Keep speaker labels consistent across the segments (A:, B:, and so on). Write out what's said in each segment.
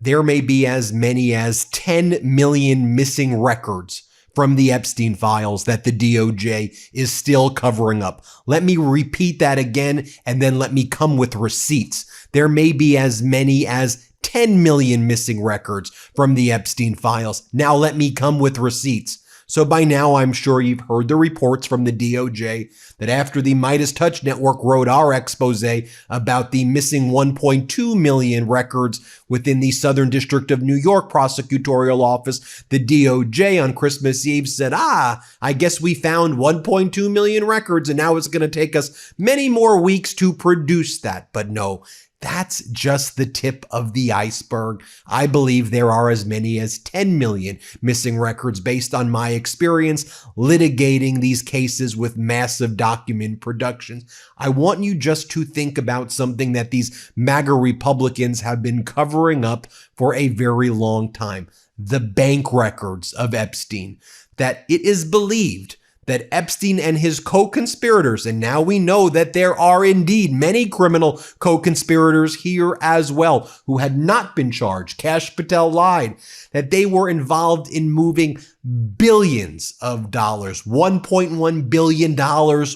A: there may be as many as 10 million missing records from the Epstein files that the DOJ is still covering up. Let me repeat that again, and then let me come with receipts. There may be as many as 10 million missing records from the Epstein files. Now let me come with receipts. So by now, I'm sure you've heard the reports from the DOJ that after the MeidasTouch network wrote our expose about the missing 1.2 million records within the Southern District of New York prosecutorial office, the DOJ on Christmas Eve said, I guess we found 1.2 million records and now it's going to take us many more weeks to produce that. But no, that's just the tip of the iceberg. I believe there are as many as 10 million missing records based on my experience litigating these cases with massive document productions. I want you just to think about something that these MAGA Republicans have been covering up for a very long time. The bank records of Epstein. That it is believed that Epstein and his co-conspirators, and now we know that there are indeed many criminal co-conspirators here as well who had not been charged. Kash Patel lied, that they were involved in moving billions of dollars, $1.1 billion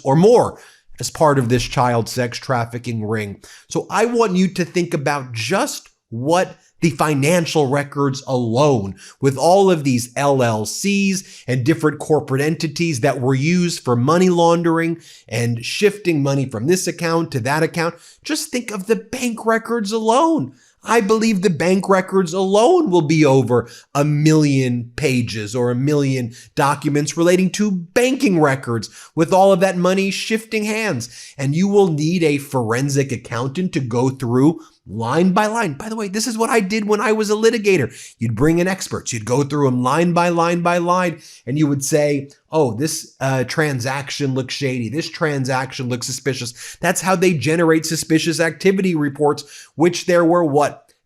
A: or more, as part of this child sex trafficking ring. So I want you to think about just what the financial records alone, with all of these LLCs and different corporate entities that were used for money laundering and shifting money from this account to that account. Just think of the bank records alone. I believe the bank records alone will be over 1 million pages or 1 million documents relating to banking records with all of that money shifting hands. And you will need a forensic accountant to go through line by line. By the way, this is what I did when I was a litigator. You'd bring in experts. You'd go through them line by line by line, and you would say, oh, this transaction looks shady. This transaction looks suspicious. That's how they generate suspicious activity reports, which there were,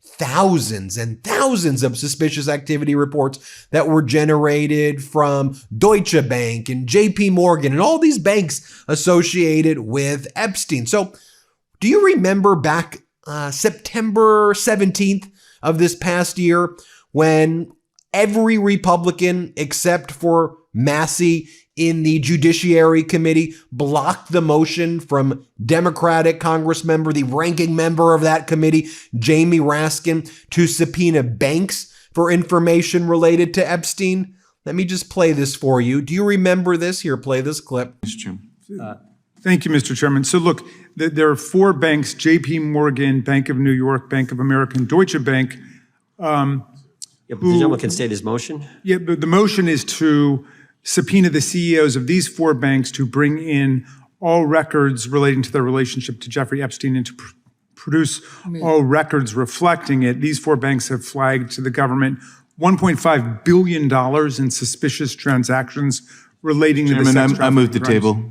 A: thousands and thousands of suspicious activity reports that were generated from Deutsche Bank and JP Morgan and all these banks associated with Epstein. So do you remember back September 17th of this past year when every Republican except for Massey in the Judiciary Committee blocked the motion from Democratic Congress member, the ranking member of that committee, Jamie Raskin, to subpoena banks for information related to Epstein? Let me just play this for you. Do you remember this? Here, play this clip.
B: Thank you, Mr. Chairman. So look, there are 4 banks, JP Morgan, Bank of New York, Bank of America, and Deutsche Bank.
C: Yeah, but the gentleman can state his motion.
B: Yeah, but the motion is to subpoena the CEOs of these 4 banks to bring in all records relating to their relationship to Jeffrey Epstein and to produce all records reflecting it. These 4 banks have flagged to the government $1.5 billion in suspicious transactions relating to the sex trafficking.
D: I move the table.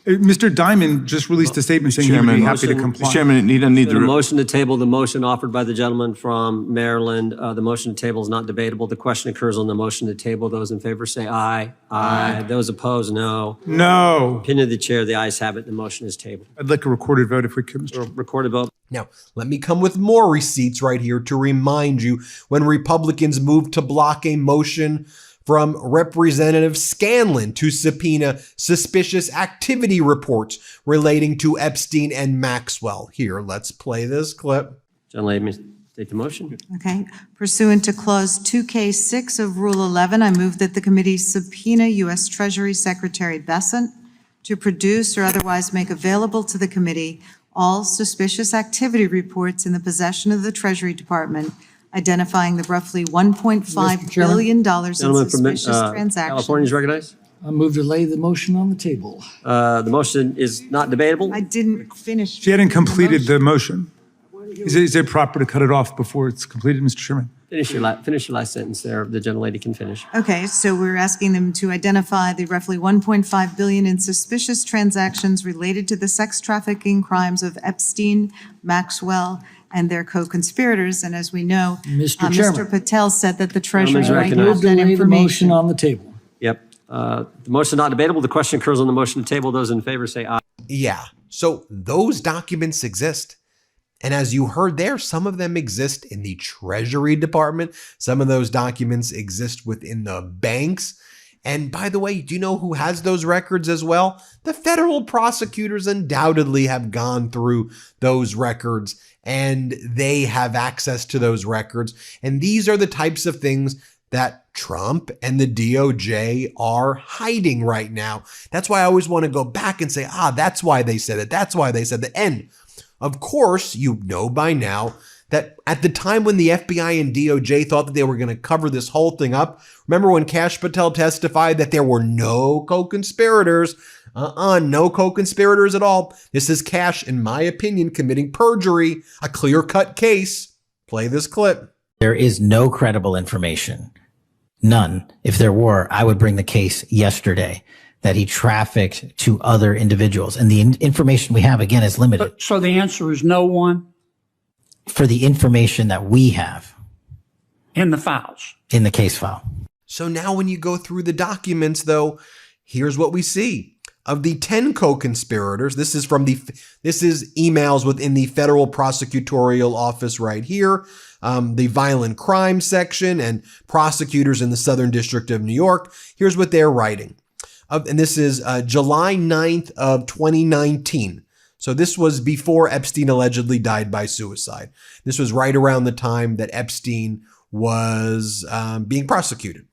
B: Mr. Diamond just released a statement saying he would be happy to comply.
D: Chairman, you don't need
C: The motion to table, the motion offered by the gentleman from Maryland, the motion to table is not debatable. The question occurs on the motion to table. Those in favor say aye. Aye. Those opposed, no.
B: No.
C: Opinion of the chair, the ayes have it. The motion is tabled.
B: I'd like a recorded vote if we could, Mr.
C: Recorded vote.
A: Now, let me come with more receipts right here to remind you when Republicans moved to block a motion from Representative Scanlon to subpoena suspicious activity reports relating to Epstein and Maxwell. Here, let's play this clip.
C: Gentlelady, may state the motion.
E: Okay. Pursuant to Clause 2K6 of Rule 11, I move that the committee subpoena U.S. Treasury Secretary Bessent to produce or otherwise make available to the committee all suspicious activity reports in the possession of the Treasury Department identifying the roughly $1.5 billion in suspicious transactions.
C: California is recognized.
F: I move to lay the motion on the table.
C: The motion is not debatable.
E: I didn't finish.
B: She hadn't completed the motion. Is it proper to cut it off before it's completed, Mr. Chairman?
C: Finish your last sentence there. The gentlelady can finish.
E: Okay, so we're asking them to identify the roughly $1.5 billion in suspicious transactions related to the sex trafficking crimes of Epstein, Maxwell, and their co-conspirators. And as we know,
F: Mr. Chairman.
E: Mr. Patel said that the Treasury might
C: recognized.
E: have that
F: Lay the motion
E: information.
F: on the table.
C: Yep. The motion is not debatable. The question occurs on the motion to table. Those in favor say aye.
A: Yeah, so those documents exist. And as you heard there, some of them exist in the Treasury Department. Some of those documents exist within the banks. And by the way, do you know who has those records as well? The federal prosecutors undoubtedly have gone through those records and they have access to those records. And these are the types of things that Trump and the DOJ are hiding right now. That's why I always want to go back and say, that's why they said it. That's why they said that. And of course, you know by now that at the time when the FBI and DOJ thought that they were going to cover this whole thing up, remember when Kash Patel testified that there were no co-conspirators? No co-conspirators at all. This is Kash, in my opinion, committing perjury, a clear-cut case. Play this clip.
D: There is no credible information. None. If there were, I would bring the case yesterday that he trafficked to other individuals. And the information we have, again, is limited.
G: So the answer is no one
D: For the information that we have
G: in the files.
D: in the case file.
A: So now when you go through the documents, though, here's what we see. Of the 10 co-conspirators, this is emails within the federal prosecutorial office right here, the violent crime section and prosecutors in the Southern District of New York. Here's what they're writing. And this is July 9th of 2019. So this was before Epstein allegedly died by suicide. This was right around the time that Epstein was being prosecuted.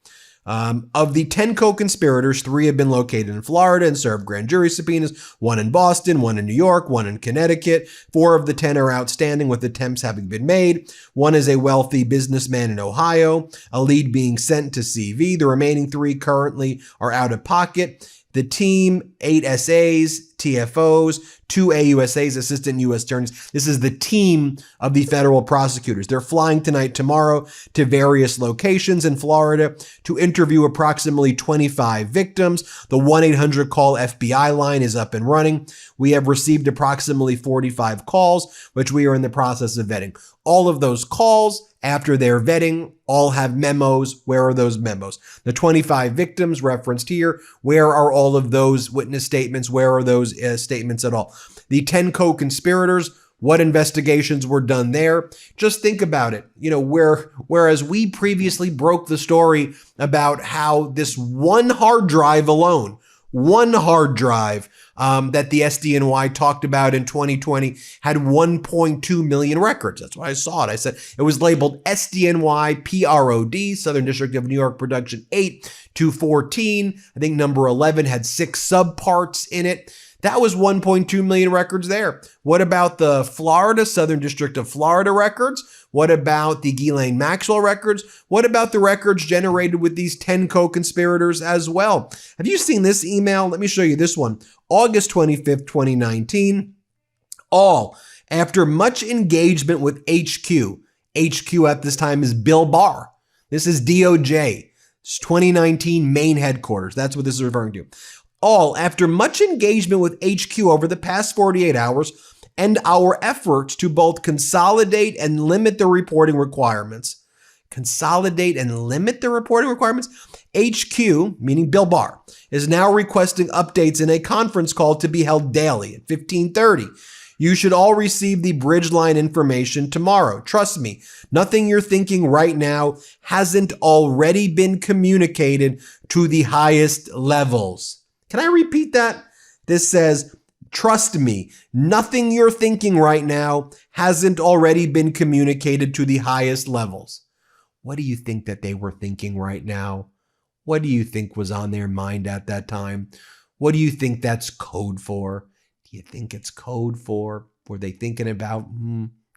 A: Of the 10 co-conspirators, 3 have been located in Florida and served grand jury subpoenas, 1 in Boston, 1 in New York, 1 in Connecticut. 4 of the 10 are outstanding with attempts having been made. 1 is a wealthy businessman in Ohio, a lead being sent to CV. The remaining 3 currently are out of pocket. The team, 8 SAs, TFOs, 2 AUSAs, assistant U.S. attorneys. This is the team of the federal prosecutors. They're flying tonight, tomorrow to various locations in Florida to interview approximately 25 victims. The 1-800 call FBI line is up and running. We have received approximately 45 calls, which we are in the process of vetting. All of those calls, after their vetting, all have memos. Where are those memos? The 25 victims referenced here, where are all of those witness statements? Where are those statements at all? The 10 co-conspirators, what investigations were done there? Just think about it. Whereas we previously broke the story about how this one hard drive alone, that the SDNY talked about in 2020 had 1.2 million records. That's why I saw it. I said it was labeled SDNY PROD, Southern District of New York Production 8-14. I think number 11 had 6 subparts in it. That was 1.2 million records there. What about the Southern District of Florida records? What about the Ghislaine Maxwell records? What about the records generated with these 10 co-conspirators as well? Have you seen this email? Let me show you this one. August 25th, 2019. All after much engagement with HQ. HQ at this time is Bill Barr. This is DOJ. It's 2019 main headquarters. That's what this is referring to. All after much engagement with HQ over the past 48 hours and our efforts to both consolidate and limit the reporting requirements. Consolidate and limit the reporting requirements? HQ, meaning Bill Barr, is now requesting updates in a conference call to be held daily at 15:30. You should all receive the Bridgeline information tomorrow. Trust me, nothing you're thinking right now hasn't already been communicated to the highest levels. Can I repeat that? This says, trust me, nothing you're thinking right now hasn't already been communicated to the highest levels. What do you think that they were thinking right now? What do you think was on their mind at that time? What do you think that's code for? Do you think it's code for, were they thinking about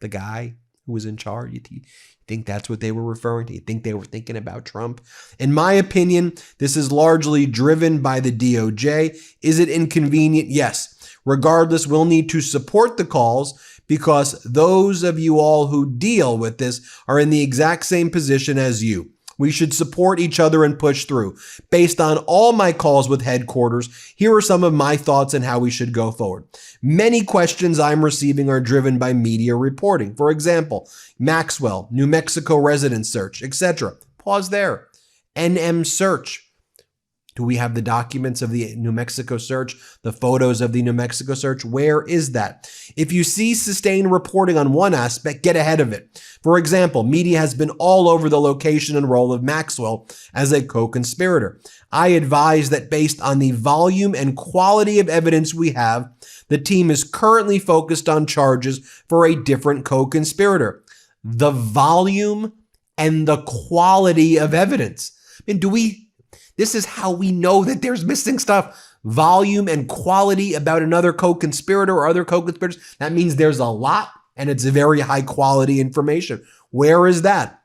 A: the guy who was in charge? You think that's what they were referring to? You think they were thinking about Trump? In my opinion, this is largely driven by the DOJ. Is it inconvenient? Yes. Regardless, we'll need to support the calls because those of you all who deal with this are in the exact same position as you. We should support each other and push through. Based on all my calls with headquarters, here are some of my thoughts on how we should go forward. Many questions I'm receiving are driven by media reporting. For example, Maxwell, New Mexico residence search, etc. Pause there. NM search. Do we have the documents of the New Mexico search, the photos of the New Mexico search? Where is that? If you see sustained reporting on one aspect, get ahead of it. For example, media has been all over the location and role of Maxwell as a co-conspirator. I advise that based on the volume and quality of evidence we have, the team is currently focused on charges for a different co-conspirator. The volume and the quality of evidence. I mean, this is how we know that there's missing stuff. Volume and quality about another co-conspirator or other co-conspirators. That means there's a lot and it's very high quality information. Where is that?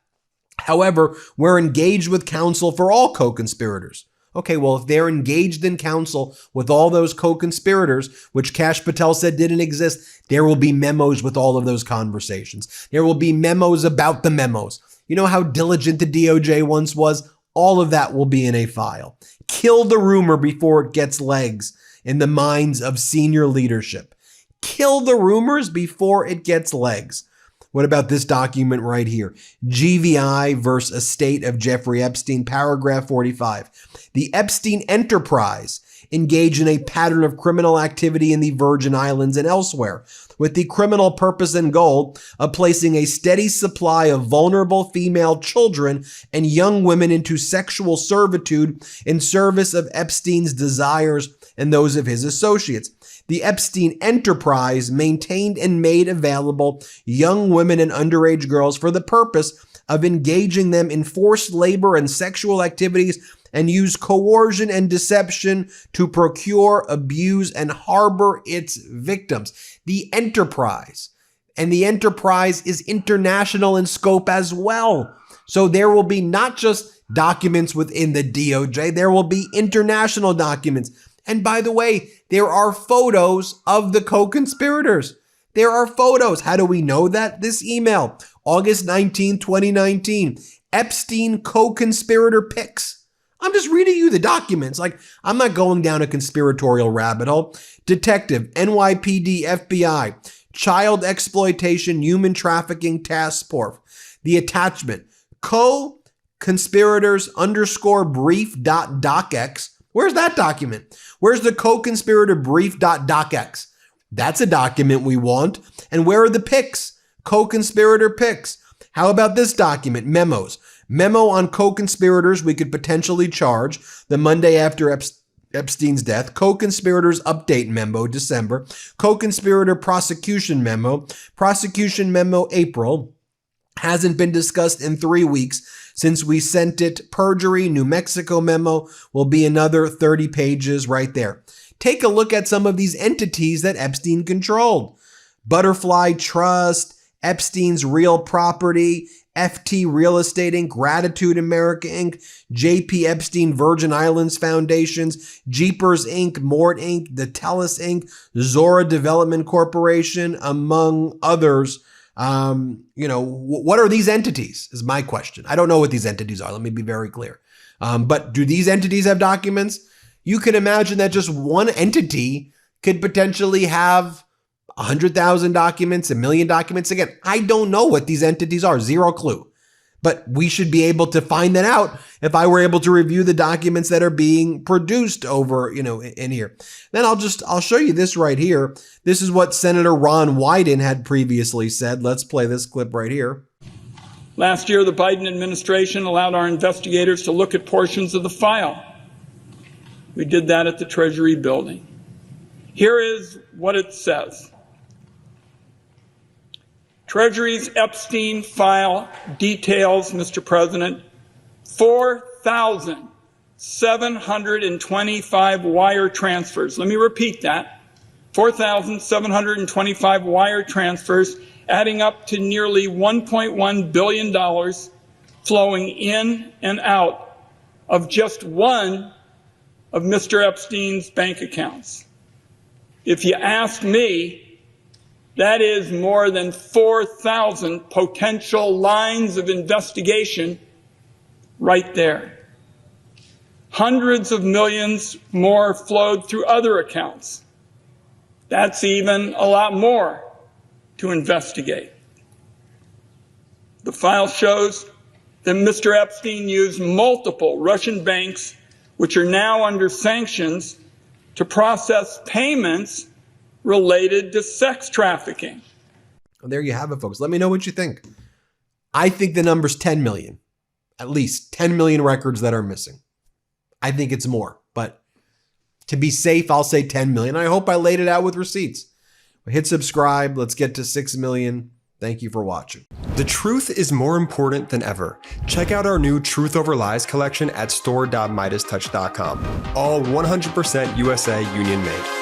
A: However, we're engaged with counsel for all co-conspirators. Okay, well, if they're engaged in counsel with all those co-conspirators, which Kash Patel said didn't exist, there will be memos with all of those conversations. There will be memos about the memos. You know how diligent the DOJ once was? All of that will be in a file. Kill the rumor before it gets legs in the minds of senior leadership. Kill the rumors before it gets legs. What about this document right here? GVI versus Estate of Jeffrey Epstein, paragraph 45. The Epstein enterprise engaged in a pattern of criminal activity in the Virgin Islands and elsewhere, with the criminal purpose and goal of placing a steady supply of vulnerable female children and young women into sexual servitude in service of Epstein's desires and those of his associates. The Epstein enterprise maintained and made available young women and underage girls for the purpose of engaging them in forced labor and sexual activities, and use coercion and deception to procure, abuse, and harbor its victims. The enterprise. And the enterprise is international in scope as well. So there will be not just documents within the DOJ, there will be international documents. And by the way, there are photos of the co-conspirators. There are photos. How do we know that? This email, August 19, 2019, Epstein co-conspirator pics. I'm just reading you the documents. Like, I'm not going down a conspiratorial rabbit hole. Detective, NYPD, FBI, Child Exploitation, Human Trafficking Task Force. The attachment, co-conspirators _brief.docx. Where's that document? Where's the co-conspirator brief.docx? That's a document we want. And where are the pics? Co-conspirator pics. How about this document? Memos. Memo on co-conspirators we could potentially charge the Monday after Epstein's death. Co-conspirators update memo, December. Co-conspirator prosecution memo. Prosecution memo, April. Hasn't been discussed in 3 weeks since we sent it. Perjury, New Mexico memo will be another 30 pages right there. Take a look at some of these entities that Epstein controlled. Butterfly Trust, Epstein's Real Property, FT Real Estate Inc., Gratitude America Inc., JP Epstein Virgin Islands Foundations, Jeepers Inc., Mort Inc., the Telus Inc., Zora Development Corporation, among others. What are these entities is my question. I don't know what these entities are. Let me be very clear. But do these entities have documents? You can imagine that just one entity could potentially have 100,000 documents, 1 million documents. Again, I don't know what these entities are. Zero clue. But we should be able to find that out if I were able to review the documents that are being produced over, in here. Then I'll show you this right here. This is what Senator Ron Wyden had previously said. Let's play this clip right here.
H: Last year, the Biden administration allowed our investigators to look at portions of the file. We did that at the Treasury building. Here is what it says. Treasury's Epstein file details, Mr. President, 4,725 wire transfers. Let me repeat that. 4,725 wire transfers, adding up to nearly $1.1 billion flowing in and out of just one of Mr. Epstein's bank accounts. If you ask me, that is more than 4,000 potential lines of investigation right there. Hundreds of millions more flowed through other accounts. That's even a lot more to investigate. The file shows that Mr. Epstein used multiple Russian banks which are now under sanctions to process payments related to sex trafficking.
A: Well, there you have it, folks. Let me know what you think. I think the number's 10 million. At least 10 million records that are missing. I think it's more, but to be safe, I'll say 10 million. I hope I laid it out with receipts. Hit subscribe. Let's get to 6 million. Thank you for watching.
I: The truth is more important than ever. Check out our new Truth Over Lies collection at store.MeidasTouch.com. All 100% USA union made.